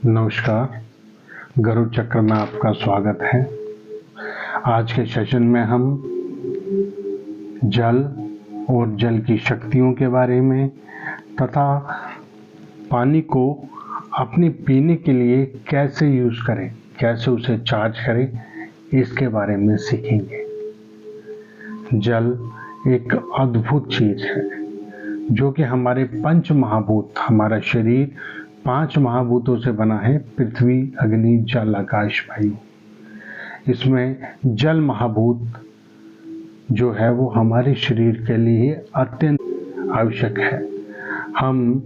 नमस्कार, गरुड़ चक्र में आपका स्वागत है। आज के सेशन में हम जल और जल की शक्तियों के बारे में तथा पानी को अपने पीने के लिए कैसे यूज़ करें, कैसे उसे चार्ज करें, इसके बारे में सीखेंगे। जल एक अद्भुत चीज़ है जो कि हमारे पंच महाभूत, हमारा शरीर 5 महाभूतों से बना है। पृथ्वी, अग्नि, जल, आकाश, वायु। इसमें जल महाभूत जो है वो हमारे शरीर के लिए अत्यंत आवश्यक है। हम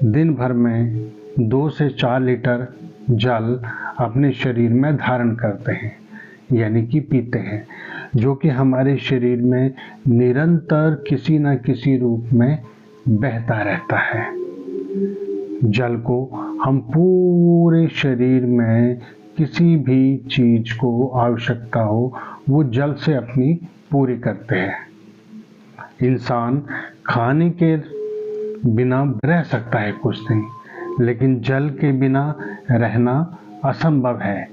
दिन भर में 2 से 4 लीटर जल अपने शरीर में धारण करते हैं, यानी कि पीते हैं, जो कि हमारे शरीर में निरंतर किसी न किसी रूप में बहता रहता है। जल को हम पूरे शरीर में किसी भी चीज को आवश्यकता हो वो जल से अपनी पूरी करते हैं। इंसान खाने के बिना रह सकता है कुछ दिन, लेकिन जल के बिना रहना असंभव है।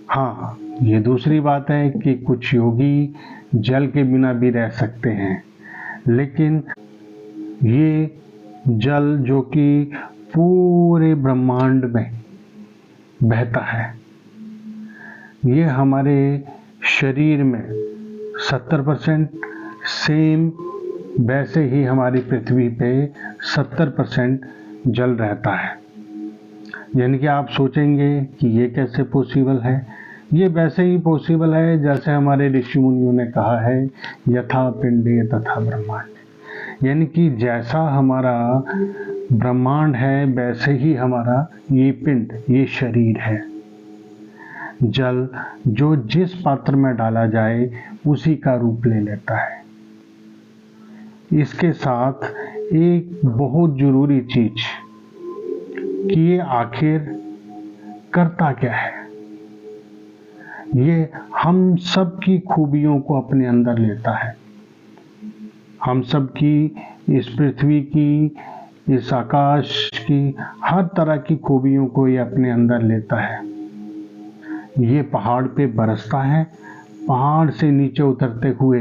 हाँ, ये दूसरी बात है कि कुछ योगी जल के बिना भी रह सकते हैं, लेकिन ये जल जो कि पूरे ब्रह्मांड में बहता है, ये हमारे शरीर में 70% सेम, वैसे ही हमारी पृथ्वी पे 70% जल रहता है। यानी कि आप सोचेंगे कि ये कैसे पॉसिबल है। ये वैसे ही पॉसिबल है जैसे हमारे ऋषि मुनियों ने कहा है, यथा पिंडे तथा ब्रह्मांड। यानी कि जैसा हमारा ब्रह्मांड है वैसे ही हमारा ये पिंड, ये शरीर है। जल जो जिस पात्र में डाला जाए उसी का रूप ले लेता है। इसके साथ एक बहुत जरूरी चीज कि ये आखिर करता क्या है। ये हम सब की खूबियों को अपने अंदर लेता है। हम सब की, इस पृथ्वी की, इस आकाश की हर तरह की खूबियों को ये अपने अंदर लेता है। ये पहाड़ पे बरसता है, पहाड़ से नीचे उतरते हुए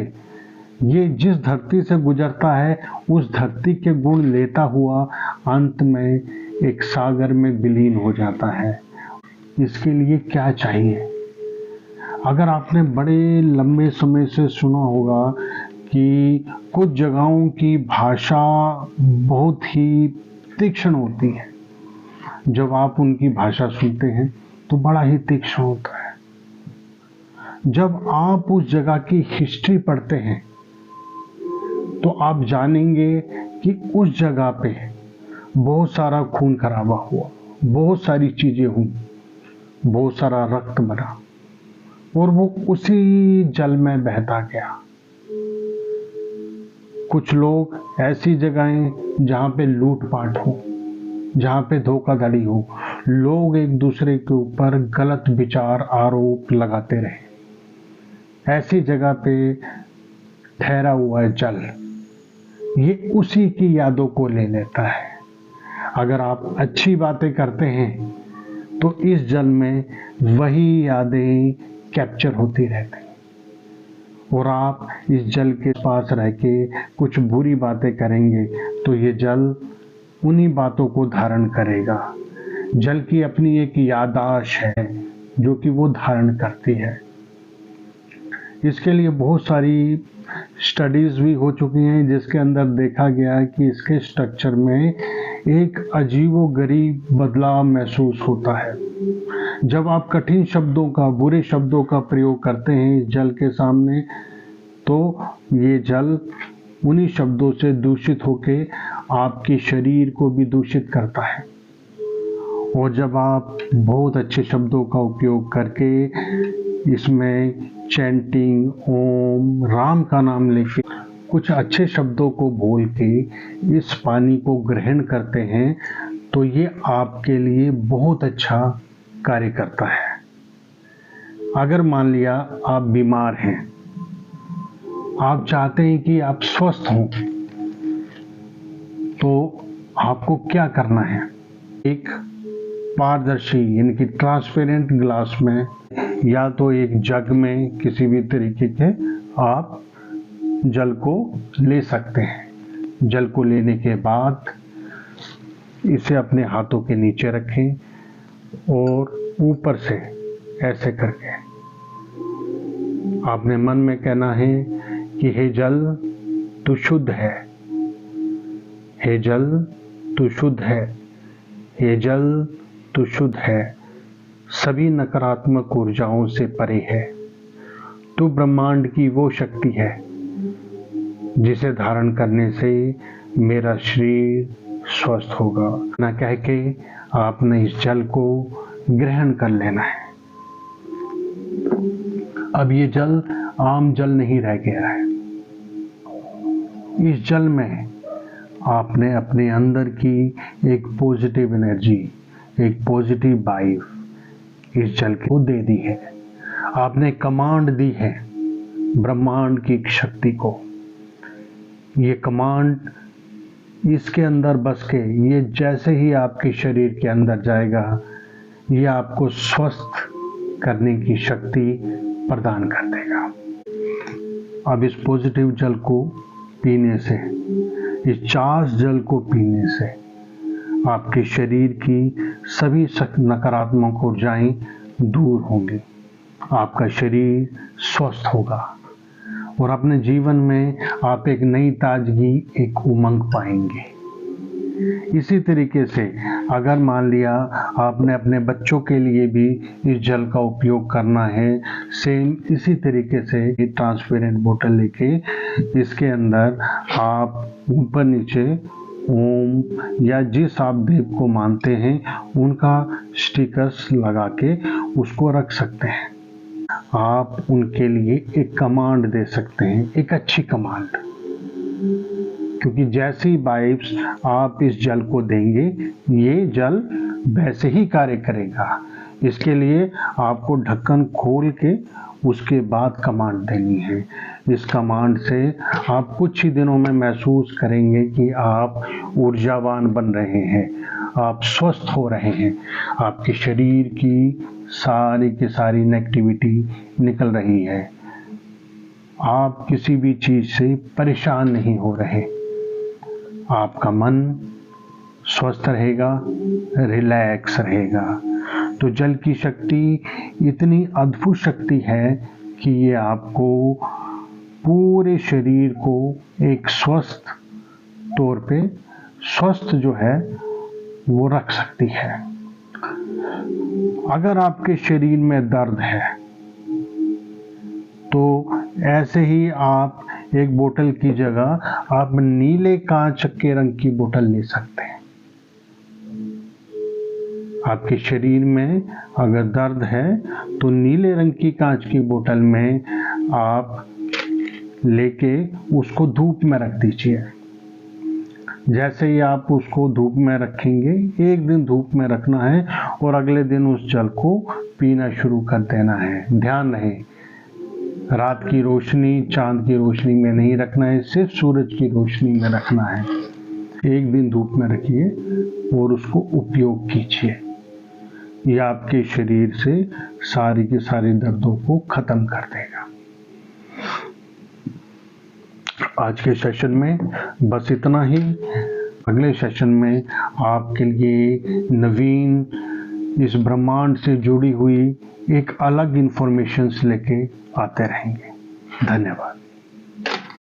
ये जिस धरती से गुजरता है उस धरती के गुण लेता हुआ अंत में एक सागर में विलीन हो जाता है। इसके लिए क्या चाहिए? अगर आपने बड़े लंबे समय से सुना होगा कि कुछ जगहों की भाषा बहुत ही तीक्ष्ण होती है। जब आप उनकी भाषा सुनते हैं तो बड़ा ही तीक्ष्ण होता है। जब आप उस जगह की हिस्ट्री पढ़ते हैं तो आप जानेंगे कि उस जगह पे बहुत सारा खून खराबा हुआ, बहुत सारी चीजें हुई, बहुत सारा रक्त बना और वो उसी जल में बहता गया। कुछ लोग ऐसी जगहें जहाँ पे लूटपाट हो, जहाँ पे धोखाधड़ी हो, लोग एक दूसरे के ऊपर गलत विचार, आरोप लगाते रहे, ऐसी जगह पे ठहरा हुआ है जल, ये उसी की यादों को ले लेता है। अगर आप अच्छी बातें करते हैं तो इस जल में वही यादें कैप्चर होती रहती हैं, और आप इस जल के पास रह के कुछ बुरी बातें करेंगे तो ये जल उन्हीं बातों को धारण करेगा। जल की अपनी एक याददाश्त है जो कि वो धारण करती है। इसके लिए बहुत सारी स्टडीज भी हो चुकी हैं जिसके अंदर देखा गया है कि इसके स्ट्रक्चर में एक अजीबोगरीब बदलाव महसूस होता है। जब आप कठिन शब्दों का, बुरे शब्दों का प्रयोग करते हैं इस जल के सामने, तो ये जल उन्हीं शब्दों से दूषित होके आपके शरीर को भी दूषित करता है। और जब आप बहुत अच्छे शब्दों का उपयोग करके इसमें चैंटिंग, ओम, राम का नाम लेके कुछ अच्छे शब्दों को बोल के इस पानी को ग्रहण करते हैं तो ये आपके लिए बहुत अच्छा कार्य करता है। अगर मान लिया आप बीमार हैं, आप चाहते हैं कि आप स्वस्थ हों, तो आपको क्या करना है? एक पारदर्शी यानी कि ट्रांसपेरेंट ग्लास में या तो एक जग में किसी भी तरीके के आप जल को ले सकते हैं। जल को लेने के बाद इसे अपने हाथों के नीचे रखें और ऊपर से ऐसे करके आपने मन में कहना है कि हे जल तू शुद्ध है, हे जल तू शुद्ध है, हे जल तू शुद्ध है, सभी नकारात्मक ऊर्जाओं से परे है। तू ब्रह्मांड की वो शक्ति है जिसे धारण करने से मेरा शरीर स्वस्थ होगा। ना कह के आपने इस जल को ग्रहण कर लेना है। अब ये जल आम जल नहीं रह गया है। इस जल में आपने अपने अंदर की एक पॉजिटिव एनर्जी, एक पॉजिटिव वाइब इस जल को दे दी है। आपने कमांड दी है ब्रह्मांड की शक्ति को। ये कमांड इसके अंदर बस के ये जैसे ही आपके शरीर के अंदर जाएगा, ये आपको स्वस्थ करने की शक्ति प्रदान कर देगा। अब इस पॉजिटिव जल को पीने से, इस चार्ज जल को पीने से आपके शरीर की सभी नकारात्मक ऊर्जाएं दूर होंगी। आपका शरीर स्वस्थ होगा और अपने जीवन में आप एक नई ताजगी, एक उमंग पाएंगे। इसी तरीके से अगर मान लिया आपने अपने बच्चों के लिए भी इस जल का उपयोग करना है, सेम इसी तरीके से ट्रांसपेरेंट बोतल लेके इसके अंदर आप ऊपर नीचे ओम या जिस आप देव को मानते हैं उनका स्टिकर्स लगा के उसको रख सकते हैं। आप उनके लिए एक कमांड दे सकते हैं, एक अच्छी कमांड, क्योंकि जैसी वाइब्स आप इस जल को देंगे ये जल वैसे ही कार्य करेगा। इसके लिए आपको ढक्कन खोल के उसके बाद कमांड देनी है। इस कमांड से आप कुछ ही दिनों में महसूस करेंगे कि आप ऊर्जावान बन रहे हैं, आप स्वस्थ हो रहे हैं, आपके शरीर की सारी की सारी नेगेटिविटी निकल रही है, आप किसी भी चीज से परेशान नहीं हो रहे, आपका मन स्वस्थ रहेगा, रिलैक्स रहेगा। तो जल की शक्ति इतनी अद्भुत शक्ति है कि ये आपको पूरे शरीर को एक स्वस्थ तौर पे स्वस्थ जो है वो रख सकती है। अगर आपके शरीर में दर्द है तो ऐसे ही आप एक बोतल की जगह आप नीले कांच के रंग की बोतल ले सकते हैं। आपके शरीर में अगर दर्द है तो नीले रंग की कांच की बोतल में आप लेके उसको धूप में रख दीजिए। जैसे ही आप उसको धूप में रखेंगे, एक दिन धूप में रखना है और अगले दिन उस जल को पीना शुरू कर देना है। ध्यान रहे रात की रोशनी, चांद की रोशनी में नहीं रखना है, सिर्फ सूरज की रोशनी में रखना है। एक दिन धूप में रखिए और उसको उपयोग कीजिए। यह आपके शरीर से सारी के सारे दर्दों को खत्म कर देगा। आज के सेशन में बस इतना ही। अगले सेशन में आपके लिए नवीन इस ब्रह्मांड से जुड़ी हुई एक अलग इंफॉर्मेशंस लेके आते रहेंगे। धन्यवाद।